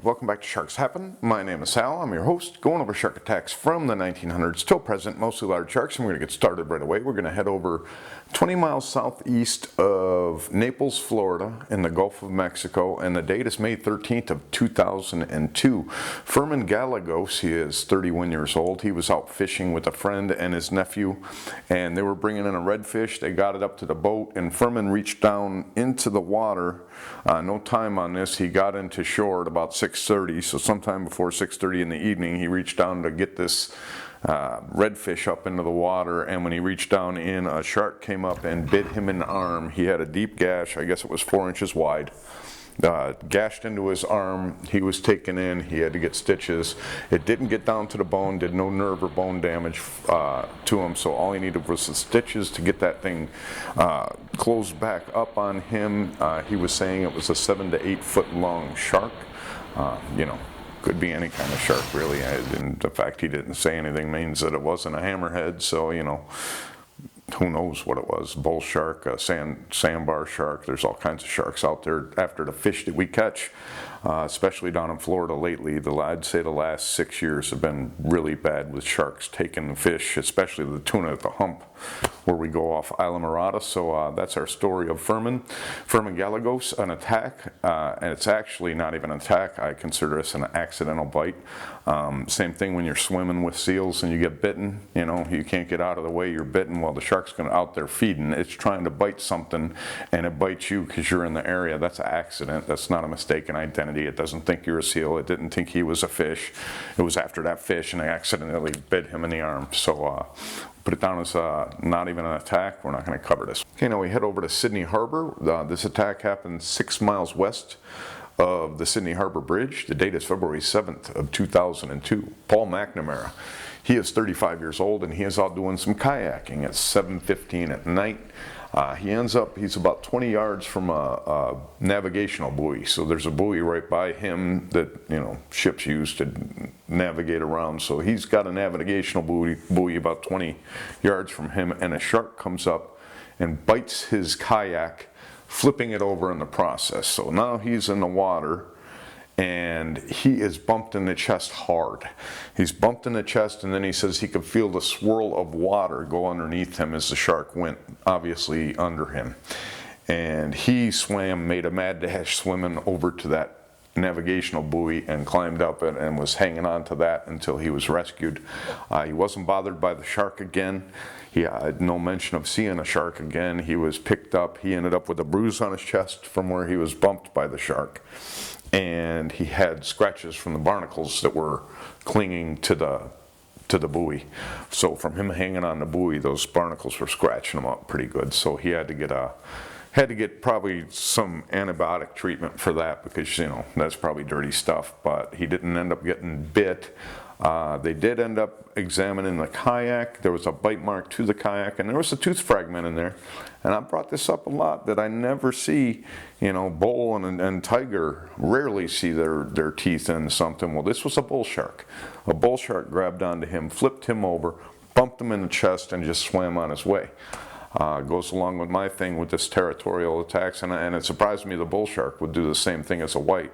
welcome back to Sharks Happen. My name is Sal, I'm your host, going over shark attacks from the 1900s till present, mostly large sharks, and we're going to get started right away. We're going to head over 20 miles southeast of Naples, Florida, in the Gulf of Mexico, and the date is May 13th of 2002. Fermin Gallegos, he is 31 years old. He was out fishing with a friend and his nephew, and they were bringing in a redfish. They got it up to the boat, and Fermin reached down into the water. No time on this. He got into shore at about 6:30, so sometime before 6:30 in the evening, he reached down to get this redfish up into the water, and when he reached down in, a shark came up and bit him in the arm. He had a deep gash, I guess it was 4 inches wide. Gashed into his arm. He was taken in. He had to get stitches. It didn't get down to the bone, did no nerve or bone damage to him, so all he needed was the stitches to get that thing closed back up on him. He was saying it was a 7 to 8 foot long shark. You know, could be any kind of shark really, and the fact he didn't say anything means that it wasn't a hammerhead, so you know, who knows what it was. Bull shark, a sandbar shark. There's all kinds of sharks out there after the fish that we catch, especially down in Florida lately. I'd say the last 6 years have been really bad with sharks taking the fish, especially the tuna at the hump where we go off Isla Mirada. So that's our story of Fermin Gallegos, an attack, and it's actually not even an attack. I consider this an accidental bite. Same thing when you're swimming with seals and you get bitten. You know, you can't get out of the way, you're bitten. Well, the shark's going out there feeding. It's trying to bite something, and it bites you because you're in the area. That's an accident. That's not a mistaken identity. It doesn't think you're a seal. It didn't think he was a fish. It was after that fish, and they accidentally bit him in the arm. So put it down as not even an attack. We're not going to cover this. Okay, now we head over to Sydney Harbor. This attack happened 6 miles west of the Sydney Harbor Bridge. The date is February 7th of 2002. Paul McNamara. He is 35 years old, and he is out doing some kayaking at 7:15 at night. He's about 20 yards from a navigational buoy. So there's a buoy right by him that, you know, ships use to navigate around. So he's got a navigational buoy about 20 yards from him, and a shark comes up and bites his kayak, flipping it over in the process. So now he's in the water, and he is bumped in the chest hard. He's bumped in the chest, and then he says he could feel the swirl of water go underneath him as the shark went, obviously, under him. And he made a mad dash swimming over to that navigational buoy and climbed up it and was hanging on to that until he was rescued. He wasn't bothered by the shark again. He had no mention of seeing a shark again. He was picked up. He ended up with a bruise on his chest from where he was bumped by the shark. And he had scratches from the barnacles that were clinging to the buoy. So from him hanging on the buoy, those barnacles were scratching him up pretty good. So he had to get probably some antibiotic treatment for that, because, you know, that's probably dirty stuff. But he didn't end up getting bit. They did end up examining the kayak. There was a bite mark to the kayak, and there was a tooth fragment in there. And I brought this up a lot, that I never see, you know, bull and tiger rarely see their teeth in something. Well, this was a bull shark. A bull shark grabbed onto him, flipped him over, bumped him in the chest, and just swam on his way. Goes along with my thing with this territorial attacks, and it surprised me the bull shark would do the same thing as a white.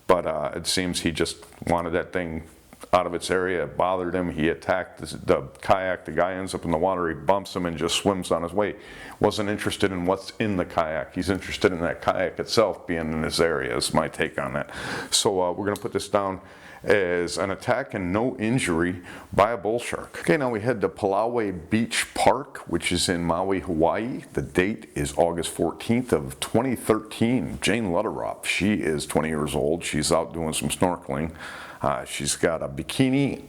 But it seems he just wanted that thing out of its area. It bothered him. He attacked the kayak. The guy ends up in the water. He bumps him and just swims on his way. Wasn't interested in what's in the kayak. He's interested in that kayak itself being in his area, is my take on that. So we're going to put this down as an attack and no injury by a bull shark. Okay, now we head to Palauwe Beach Park, which is in Maui, Hawaii. The date is August 14th of 2013. Jane Luttropp, she is 20 years old. She's out doing some snorkeling. She's got a bikini,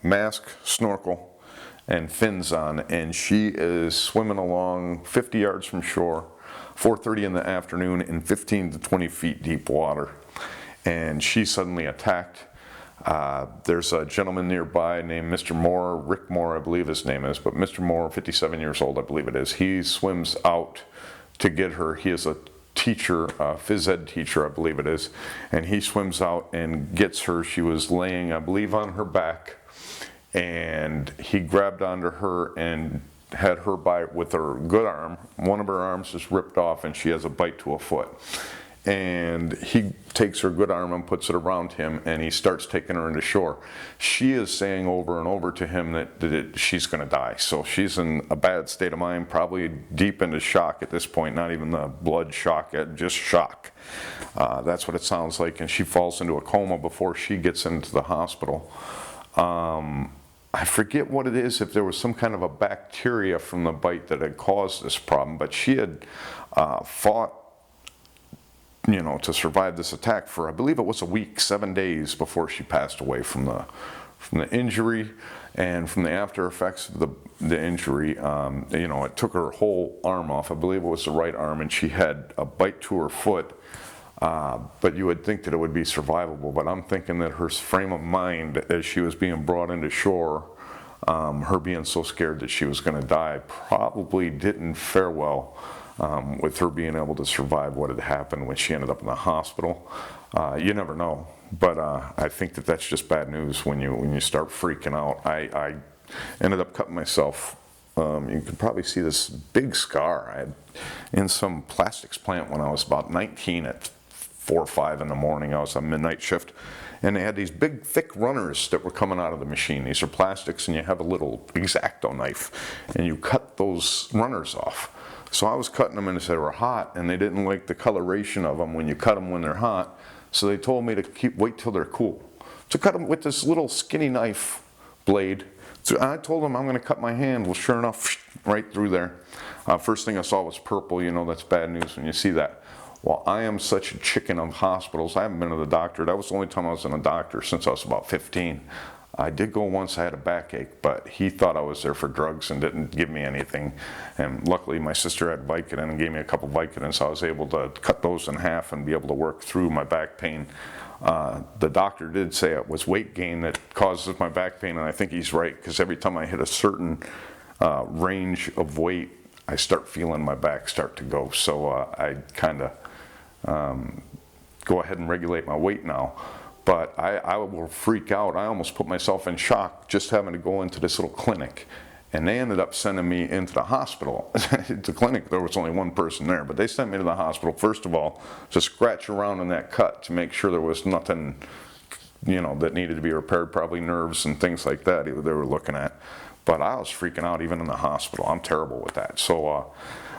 mask, snorkel, and fins on, and she is swimming along 50 yards from shore, 4:30 in the afternoon, in 15 to 20 feet deep water. And she suddenly attacked. There's a gentleman nearby named Mr. Moore, Rick Moore, I believe his name is, but Mr. Moore, 57 years old, I believe it is. He swims out to get her. He is a teacher, phys ed teacher, I believe it is, and he swims out and gets her. She was laying, I believe, on her back, and he grabbed onto her and had her bite with her good arm. One of her arms is ripped off, and she has a bite to a foot. and he takes her good arm and puts it around him, and he starts taking her into shore. She is saying over and over to him that she's going to die. So she's in a bad state of mind, probably deep into shock at this point, not even the blood shock, just shock. That's what it sounds like, and she falls into a coma before she gets into the hospital. I forget what it is, if there was some kind of a bacteria from the bite that had caused this problem, but she had fought, you know, to survive this attack for, I believe it was a week, 7 days before she passed away from the injury and from the after effects of the injury. You know, it took her whole arm off. I believe it was the right arm, and she had a bite to her foot. But you would think that it would be survivable, but I'm thinking that her frame of mind as she was being brought into shore, her being so scared that she was going to die, probably didn't fare well with her being able to survive what had happened when she ended up in the hospital. You never know, but I think that that's just bad news when you start freaking out. I ended up cutting myself. You can probably see this big scar I had in some plastics plant when I was about 19 at 4 or 5 in the morning. I was on midnight shift, and they had these big thick runners that were coming out of the machine. These are plastics, and you have a little X-Acto knife, and you cut those runners off. So I was cutting them, and they were hot, and they didn't like the coloration of them when you cut them when they're hot. So they told me to wait till they're cool. So cut them with this little skinny knife blade. So I told them I'm going to cut my hand. Well, sure enough, right through there. First thing I saw was purple. You know, that's bad news when you see that. Well, I am such a chicken of hospitals. I haven't been to the doctor. That was the only time I was in a doctor since I was about 15. I did go once. I had a backache, but he thought I was there for drugs and didn't give me anything. And luckily, my sister had Vicodin and gave me a couple Vicodins, so I was able to cut those in half and be able to work through my back pain. The doctor did say it was weight gain that causes my back pain, and I think he's right, because every time I hit a certain range of weight, I start feeling my back start to go. So I kind of go ahead and regulate my weight now. But I will freak out. I almost put myself in shock just having to go into this little clinic. And they ended up sending me into the hospital. The clinic, there was only one person there, but they sent me to the hospital, first of all, to scratch around in that cut to make sure there was nothing, you know, that needed to be repaired, probably nerves and things like that they were looking at. But I was freaking out even in the hospital. I'm terrible with that. So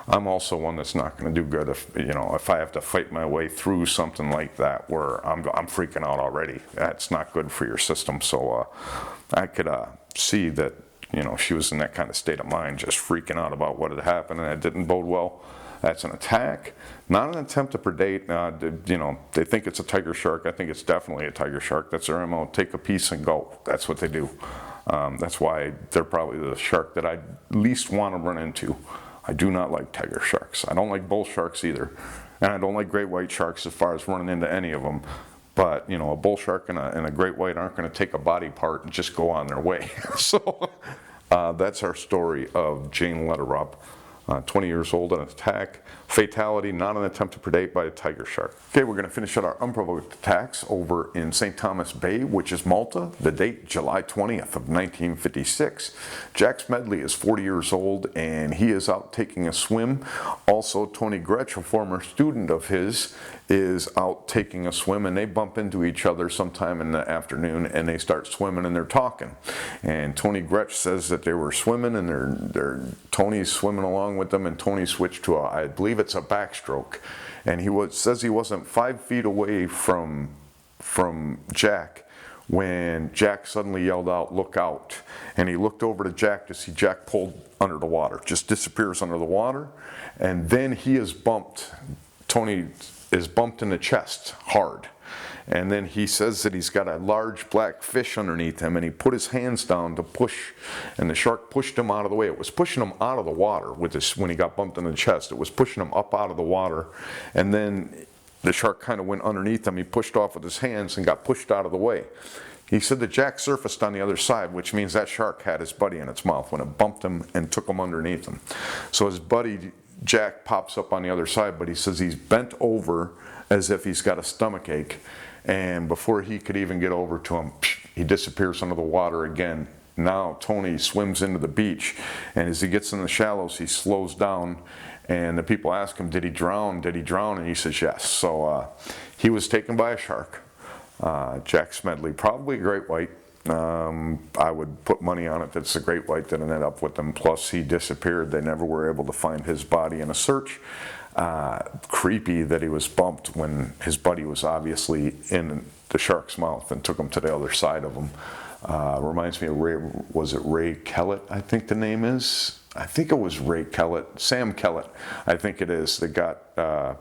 I'm also one that's not going to do good if, you know, if I have to fight my way through something like that where I'm freaking out already. That's not good for your system. So I could see that, you know, she was in that kind of state of mind, just freaking out about what had happened, and it didn't bode well. That's an attack, not an attempt to predate. You know, they think it's a tiger shark. I think it's definitely a tiger shark. That's their MO. Take a piece and go. That's what they do. That's why they're probably the shark that I least want to run into. I do not like tiger sharks. I don't like bull sharks either. And I don't like great white sharks as far as running into any of them. But, you know, a bull shark and a great white aren't going to take a body part and just go on their way. So that's our story of Jane Luttropp. 20 years old, an attack, fatality, not an attempt to predate by a tiger shark. Okay, we're going to finish out our unprovoked attacks over in St. Thomas Bay, which is Malta. The date, July 20th of 1956. Jack Smedley is 40 years old, and he is out taking a swim. Also, Tony Gretsch, a former student of his, is out taking a swim, and they bump into each other sometime in the afternoon, and they start swimming and they're talking. And Tony Gretsch says that they were swimming, and Tony's swimming along with them, and Tony switched to I believe it's a backstroke, and says he wasn't 5 feet away from Jack when Jack suddenly yelled out, "Look out!" And he looked over to Jack to see Jack pulled under the water, just disappears under the water, and then he is bumped. Tony is bumped in the chest hard. And then he says that he's got a large black fish underneath him, and he put his hands down to push, and the shark pushed him out of the way. It was pushing him out of the water with this when he got bumped in the chest. It was pushing him up out of the water, and then the shark kind of went underneath him. He pushed off with his hands and got pushed out of the way. He said that Jack surfaced on the other side, which means that shark had his buddy in its mouth when it bumped him and took him underneath him. So his buddy Jack pops up on the other side, but he says he's bent over as if he's got a stomach ache. And before he could even get over to him, he disappears under the water again. Now Tony swims into the beach, and as he gets in the shallows, he slows down, And the people ask him, did he drown? Did he drown? And he says yes. So he was taken by a shark. Jack Smedley, probably a great white. I would put money on it that it's a great white that ended up with them. Plus he disappeared. They never were able to find his body in a search. Creepy that he was bumped when his buddy was obviously in the shark's mouth and took him to the other side of him. Reminds me of Ray, was it Ray Kellett, I think the name is? I think it was Ray Kellett, Sam Kellett, I think it is, that got, that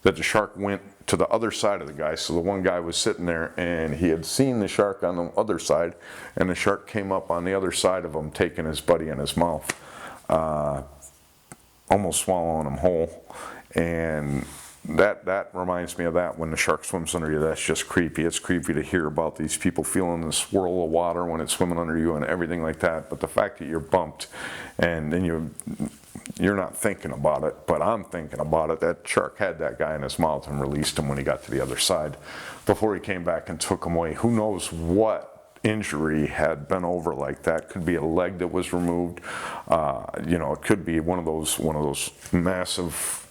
the shark went to the other side of the guy. So the one guy was sitting there and he had seen the shark on the other side, and the shark came up on the other side of him, taking his buddy in his mouth, almost swallowing him whole. And that reminds me of that. When the shark swims under you, that's just creepy. It's creepy to hear about these people feeling the swirl of water when it's swimming under you and everything like that. But the fact that you're bumped and then you're not thinking about it, but I'm thinking about it. That shark had that guy in his mouth and released him when he got to the other side before he came back and took him away. Who knows what injury had been over like that? Could be a leg that was removed. You know, it could be one of those massive,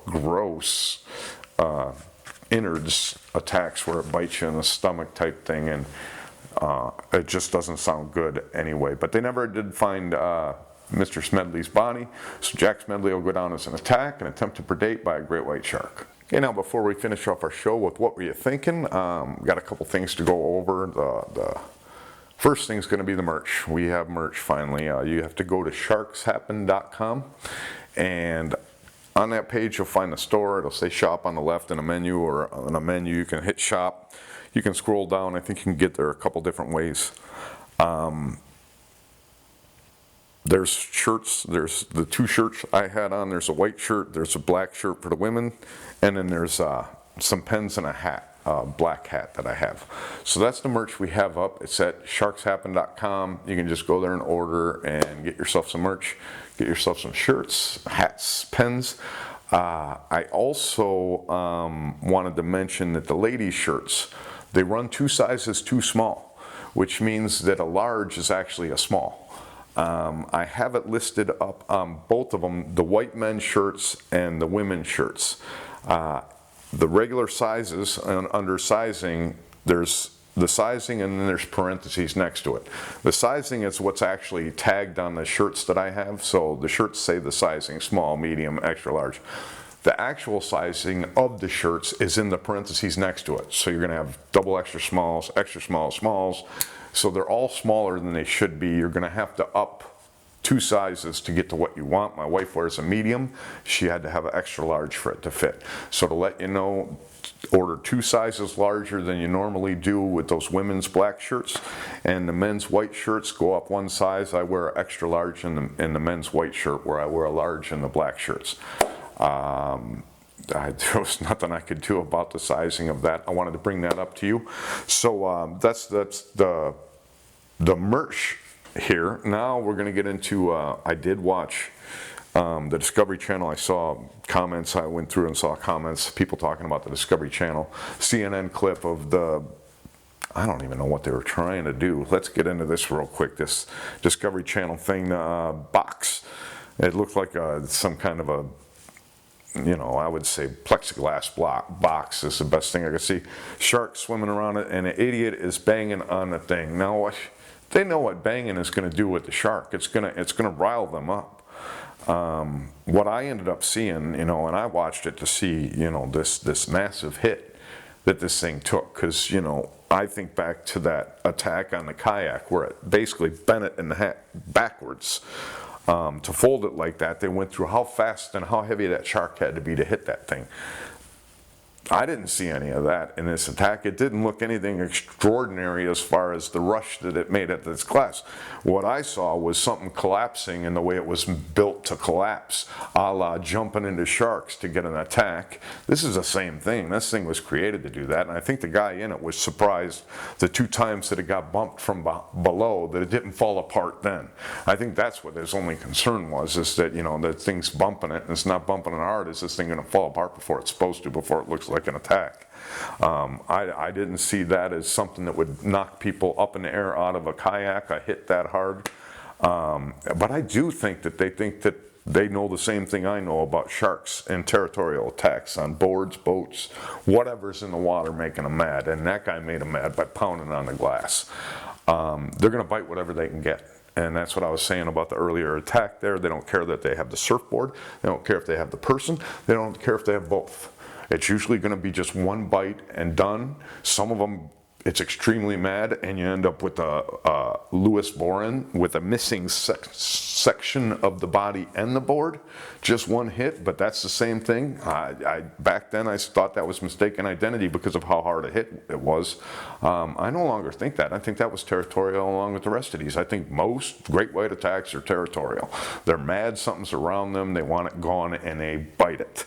gross innards attacks where it bites you in the stomach type thing, and it just doesn't sound good anyway. But they never did find Mr. Smedley's body, so Jack Smedley will go down as an attack, an attempt to predate by a great white shark. Okay, now before we finish off our show with what were you thinking, got a couple things to go over. The first thing is going to be the merch. We have merch finally. You have to go to sharkshappen.com, and on that page you'll find the store. It'll say shop on the left in a menu, or on a menu you can hit shop. You can scroll down. I think you can get there a couple different ways. There's shirts. There's the two shirts I had on. There's a white shirt, there's a black shirt for the women, and then there's some pens and a hat, black hat that I have. So that's the merch we have up. It's at sharkshappen.com. You can just go there and order and get yourself some merch. Get yourself some shirts, hats, pens. I also wanted to mention that the ladies' shirts, they run 2 sizes too small, which means that a large is actually a small. I have it listed up on both of them, the white men's shirts and the women's shirts. The regular sizes, and under sizing, there's the sizing and then there's parentheses next to it. The sizing is what's actually tagged on the shirts that I have. So the shirts say the sizing, small, medium, extra large. The actual sizing of the shirts is in the parentheses next to it. So you're gonna have double extra smalls, smalls. So they're all smaller than they should be. You're gonna have to up 2 sizes to get to what you want. My wife wears a medium. She had to have an extra large for it to fit. So to let you know, order 2 sizes larger than you normally do with those women's black shirts, and the men's white shirts go up 1 size. I wear an extra large in the men's white shirt, where I wear a large in the black shirts. There was nothing I could do about the sizing of that. I wanted to bring that up to you. So that's the merch here. Now we're going to get into, I did watch the Discovery Channel. I saw comments, I went through and saw comments, people talking about the Discovery Channel, CNN clip of the, I don't even know what they were trying to do. Let's get into this real quick, this Discovery Channel thing, box. It looked like some kind of a, you know, I would say plexiglass box is the best thing I could see. Shark swimming around it, and an idiot is banging on the thing. Now, they know what banging is going to do with the shark. It's gonna rile them up. What I ended up seeing, you know, and I watched it to see, you know, this massive hit that this thing took, because, you know, I think back to that attack on the kayak where it basically bent it in the hat backwards. To fold it like that, they went through how fast and how heavy that shark had to be to hit that thing. I didn't see any of that in this attack. It didn't look anything extraordinary as far as the rush that it made at this class. What I saw was something collapsing in the way it was built to collapse, a la jumping into sharks to get an attack. This is the same thing. This thing was created to do that, and I think the guy in it was surprised the 2 times that it got bumped from below that it didn't fall apart then. I think that's what his only concern was, is that, you know, that thing's bumping it, and it's not bumping it hard. Is this thing going to fall apart before it's supposed to, before it looks like an attack? I didn't see that as something that would knock people up in the air out of a kayak. I hit that hard. But I do think that they think that They know the same thing I know about sharks and territorial attacks on boards, boats, whatever's in the water making them mad. And that guy made them mad by pounding on the glass. They're going to bite whatever they can get. And that's what I was saying about the earlier attack there. They don't care that they have the surfboard. They don't care if they have the person. They don't care if they have both. It's usually going to be just one bite and done. Some of them, it's extremely mad, and you end up with a Lewis borin with a missing section of the body and the board. Just one hit, but that's the same thing. Back then I thought that was mistaken identity because of how hard a hit it was. I no longer think that. I think that was territorial along with the rest of these. I think most great white attacks are territorial. They're mad, something's around them, they want it gone, and they bite it.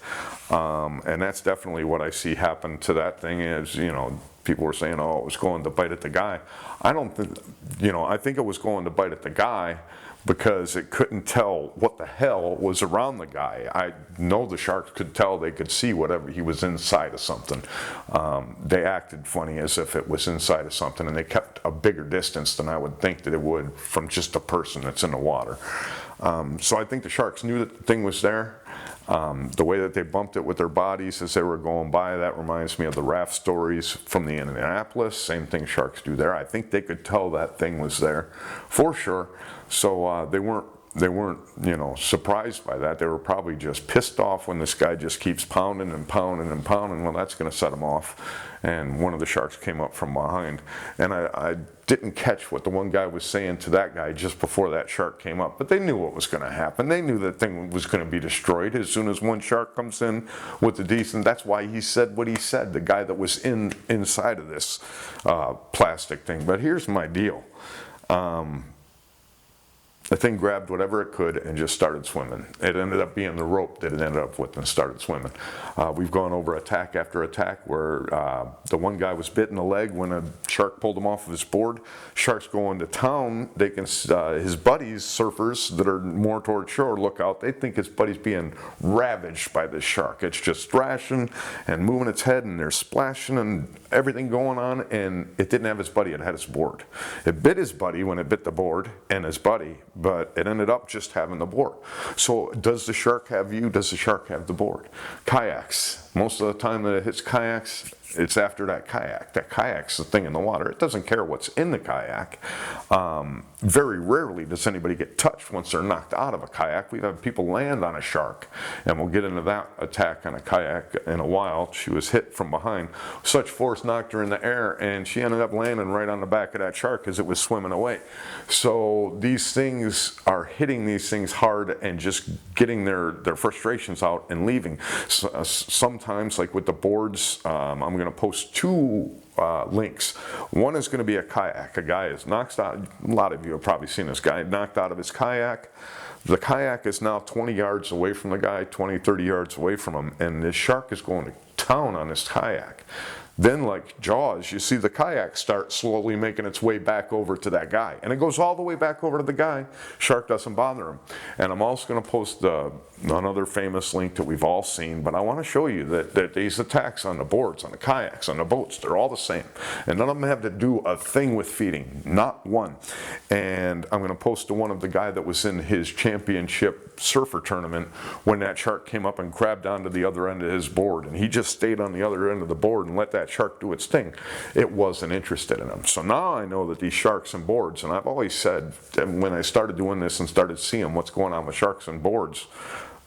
And that's definitely what I see happen to that thing is, you know, people were saying, oh, it was going to bite at the guy. I don't think, you know, I think it was going to bite at the guy because it couldn't tell what the hell was around the guy. I know the sharks could tell, they could see whatever, he was inside of something. They acted funny as if it was inside of something, and they kept a bigger distance than I would think that it would from just a person that's in the water. So I think the sharks knew that the thing was there. The way that they bumped it with their bodies as they were going by, that reminds me of the raft stories from the Indianapolis. Same thing sharks do there. I think they could tell that thing was there for sure. So they weren't, you know, surprised by that. They were probably just pissed off when this guy just keeps pounding and pounding and pounding. Well, that's going to set them off. And one of the sharks came up from behind. And I didn't catch what the one guy was saying to that guy just before that shark came up. But they knew what was going to happen. They knew that thing was going to be destroyed as soon as one shark comes in with the decent. That's why he said what he said, the guy that was inside of this plastic thing. But here's my deal. The thing grabbed whatever it could and just started swimming. It ended up being the rope that it ended up with and started swimming. We've gone over attack after attack where the one guy was bit in the leg when a shark pulled him off of his board. Sharks go into town, they can, his buddies, surfers that are more toward shore, look out, they think his buddy's being ravaged by this shark. It's just thrashing and moving its head and they're splashing and everything going on, and it didn't have his buddy, it had his board. It bit his buddy when it bit the board and his buddy, but it ended up just having the board. So does the shark have you? Does the shark have the board? Kayaks. Most of the time that it hits kayaks, it's after that kayak. That kayak's the thing in the water. It doesn't care what's in the kayak. Very rarely does anybody get touched once they're knocked out of a kayak. We've had people land on a shark, and we'll get into that attack on a kayak in a while. She was hit from behind. Such force knocked her in the air, and she ended up landing right on the back of that shark as it was swimming away. So these things are hitting these things hard and just getting their frustrations out and leaving. Sometimes, like with the boards, I'm going to post two links. One is going to be a kayak. A guy is knocked out. A lot of you have probably seen this guy knocked out of his kayak. The kayak is now 20 yards away from the guy, 20, 30 yards away from him, and this shark is going to town on this kayak. Then, like Jaws, you see the kayak start slowly making its way back over to that guy. And it goes all the way back over to the guy. Shark doesn't bother him. And I'm also going to post another famous link that we've all seen, but I want to show you that these attacks on the boards, on the kayaks, on the boats, they're all the same. And none of them have to do a thing with feeding. Not one. And I'm going to post the one of the guy that was in his championship surfer tournament when that shark came up and grabbed onto the other end of his board. And he just stayed on the other end of the board and let that shark do its thing. It wasn't interested in him. So now I know that these sharks and boards, and I've always said that when I started doing this and started seeing what's going on with sharks and boards,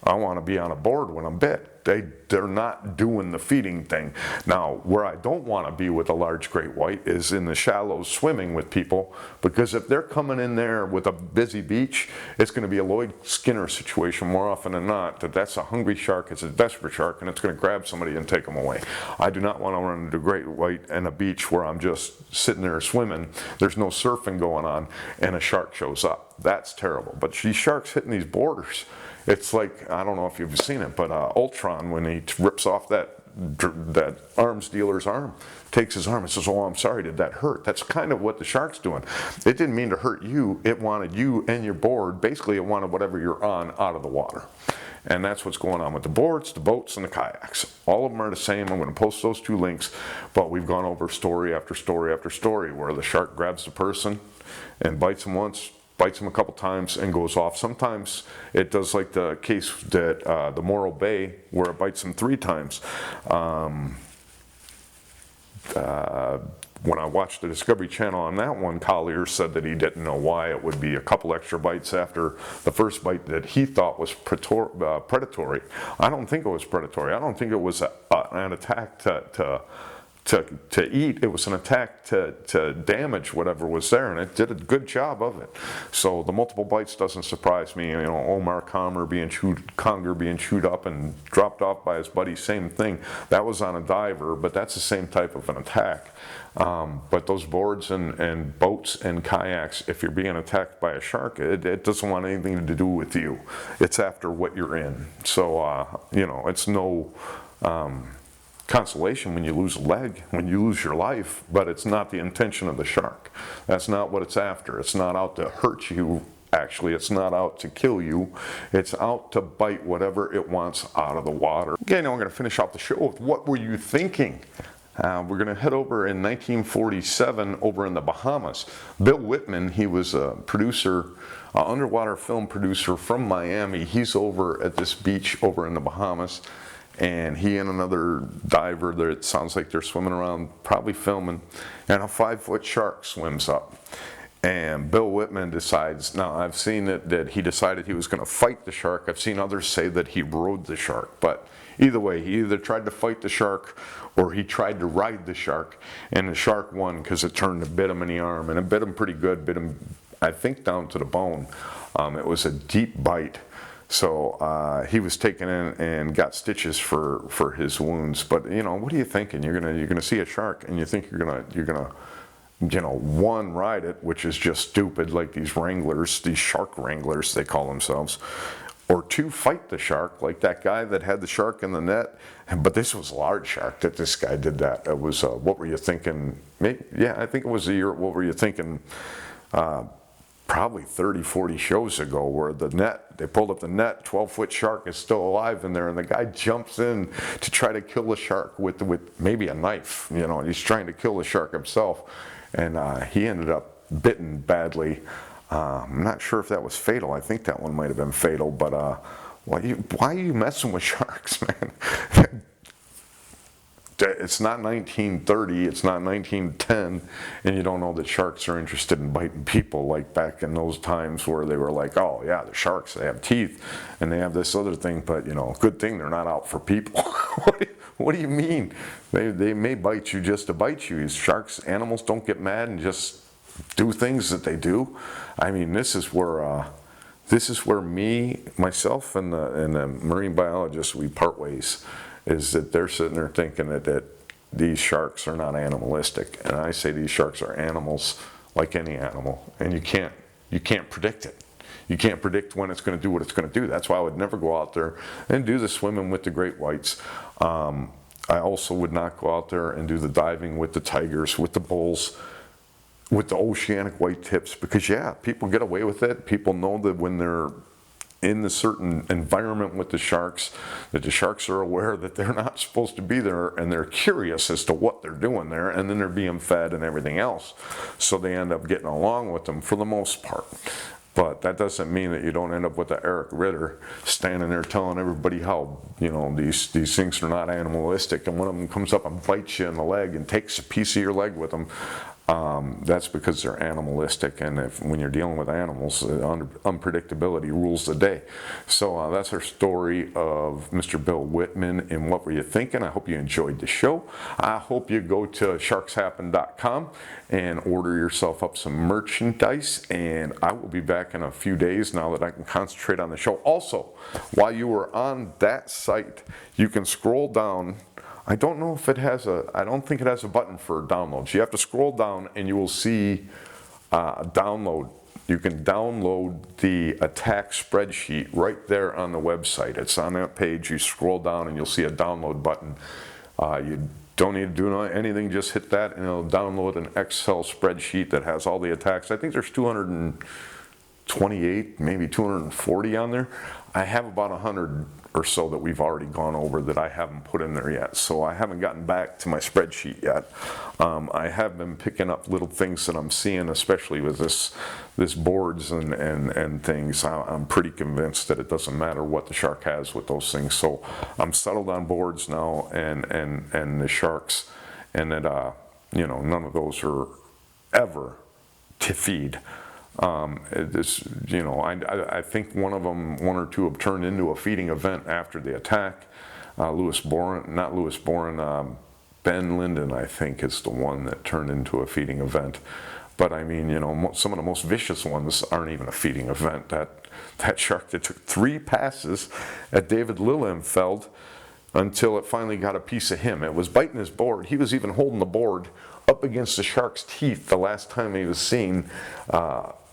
I want to be on a board when I'm bit. They're not doing the feeding thing. Now, where I don't want to be with a large great white is in the shallows swimming with people, because if they're coming in there with a busy beach, it's going to be a Lloyd Skinner situation more often than not, that's a hungry shark, it's a desperate shark, and it's going to grab somebody and take them away. I do not want to run into a great white and a beach where I'm just sitting there swimming, there's no surfing going on, and a shark shows up. That's terrible. But these sharks hitting these borders, it's like, I don't know if you've seen it, but Ultron, when he rips off that arms dealer's arm, takes his arm and says, oh, I'm sorry, did that hurt? That's kind of what the shark's doing. It didn't mean to hurt you. It wanted you and your board. Basically, it wanted whatever you're on out of the water. And that's what's going on with the boards, the boats, and the kayaks. All of them are the same. I'm going to post those two links, but we've gone over story after story after story where the shark grabs the person and bites them once, bites him a couple times and goes off. Sometimes it does like the case that the Morro Bay, where it bites him 3 times. When I watched the Discovery Channel on that one, Collier said that he didn't know why it would be a couple extra bites after the first bite that he thought was predatory. I don't think it was predatory. I don't think it was an attack to eat. It was an attack to damage whatever was there, and it did a good job of it. So the multiple bites doesn't surprise me. You know, Omar Conger being chewed up and dropped off by his buddy, same thing. That was on a diver, but that's the same type of an attack. But those boards and boats and kayaks, if you're being attacked by a shark, it doesn't want anything to do with you. It's after what you're in. So, you know, it's no consolation when you lose a leg, when you lose your life, but it's not the intention of the shark. That's not what it's after. It's not out to hurt you. Actually, it's not out to kill you. It's out to bite whatever it wants out of the water. Okay, now we're going to finish off the show with what were you thinking? We're going to head over in 1947 over in the Bahamas. Bill Whitman, he was a producer, underwater film producer from Miami. He's over at this beach over in the Bahamas, and he and another diver, it sounds like they're swimming around, probably filming, and a 5-foot shark swims up. And Bill Whitman decides, now I've seen that he decided he was going to fight the shark. I've seen others say that he rode the shark, but either way, he either tried to fight the shark or he tried to ride the shark, and the shark won because it turned and bit him in the arm, and it bit him pretty good, bit him, I think, down to the bone. It was a deep bite. So he was taken in and got stitches for his wounds. But you know, what are you thinking? You're gonna see a shark and you think you're gonna you know, one, ride it, which is just stupid, like these wranglers, these shark wranglers they call themselves, or 2, fight the shark, like that guy that had the shark in the net. But this was a large shark that this guy did that. It was what were you thinking? Maybe, yeah, I think it was the year. What were you thinking? Probably 30, 40 shows ago, where the net, they pulled up the net, 12-foot shark is still alive in there, and the guy jumps in to try to kill the shark with maybe a knife. You know, he's trying to kill the shark himself, and he ended up bitten badly. I'm not sure if that was fatal. I think that one might have been fatal, but why are you messing with sharks, man? It's not 1930, it's not 1910, and you don't know that sharks are interested in biting people like back in those times where they were like, oh yeah, the sharks, they have teeth, and they have this other thing, but you know, good thing they're not out for people. What do you mean? They may bite you just to bite you. These sharks, animals don't get mad and just do things that they do. I mean, this is where myself and the marine biologist, we part ways, is that they're sitting there thinking that these sharks are not animalistic. And I say these sharks are animals like any animal, and you can't predict it. You can't predict when it's going to do what it's going to do. That's why I would never go out there and do the swimming with the great whites. I also would not go out there and do the diving with the tigers, with the bulls, with the oceanic white tips, because yeah, people get away with it. People know that when they're in the certain environment with the sharks, that the sharks are aware that they're not supposed to be there, and they're curious as to what they're doing there, and then they're being fed and everything else. So they end up getting along with them for the most part. But that doesn't mean that you don't end up with the Eric Ritter standing there telling everybody how, you know, these things are not animalistic, and one of them comes up and bites you in the leg and takes a piece of your leg with them. That's because they're animalistic, and when you're dealing with animals, unpredictability rules the day. So that's our story of Mr. Bill Whitman and What Were You Thinking? I hope you enjoyed the show. I hope you go to sharkshappen.com and order yourself up some merchandise, and I will be back in a few days now that I can concentrate on the show. Also, while you are on that site, you can scroll down. I don't know if it has I don't think it has a button for downloads. You have to scroll down and you will see download. You can download the attack spreadsheet right there on the website. It's on that page. You scroll down and you'll see a download button. You don't need to do anything, just hit that and it'll download an Excel spreadsheet that has all the attacks. I think there's 228, maybe 240 on there. I have about 100 or so that we've already gone over that I haven't put in there yet. So I haven't gotten back to my spreadsheet yet. I have been picking up little things that I'm seeing, especially with this boards and things. I'm pretty convinced that it doesn't matter what the shark has with those things. So I'm settled on boards now and the sharks, and that you know, none of those are ever to feed. You know, I think one or two have turned into a feeding event after the attack. Ben Linden, I think, is the one that turned into a feeding event. But I mean, you know, some of the most vicious ones aren't even a feeding event. That shark that took 3 passes at David Lilienfeld until it finally got a piece of him. It was biting his board. He was even holding the board up against the shark's teeth the last time he was seen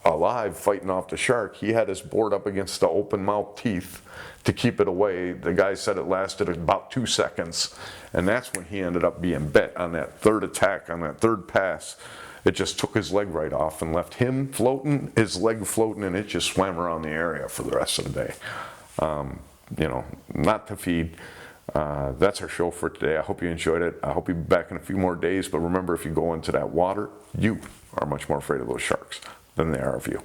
alive fighting off the shark. He had his board up against the open mouth teeth to keep it away. The guy said it lasted about 2 seconds, and that's when he ended up being bit on that 3rd attack, on that 3rd pass. It just took his leg right off and left him floating, his leg floating, and it just swam around the area for the rest of the day. You know, not to feed. That's our show for today. I hope you enjoyed it. I hope you'll be back in a few more days. But remember, if you go into that water, you are much more afraid of those sharks than they are of you.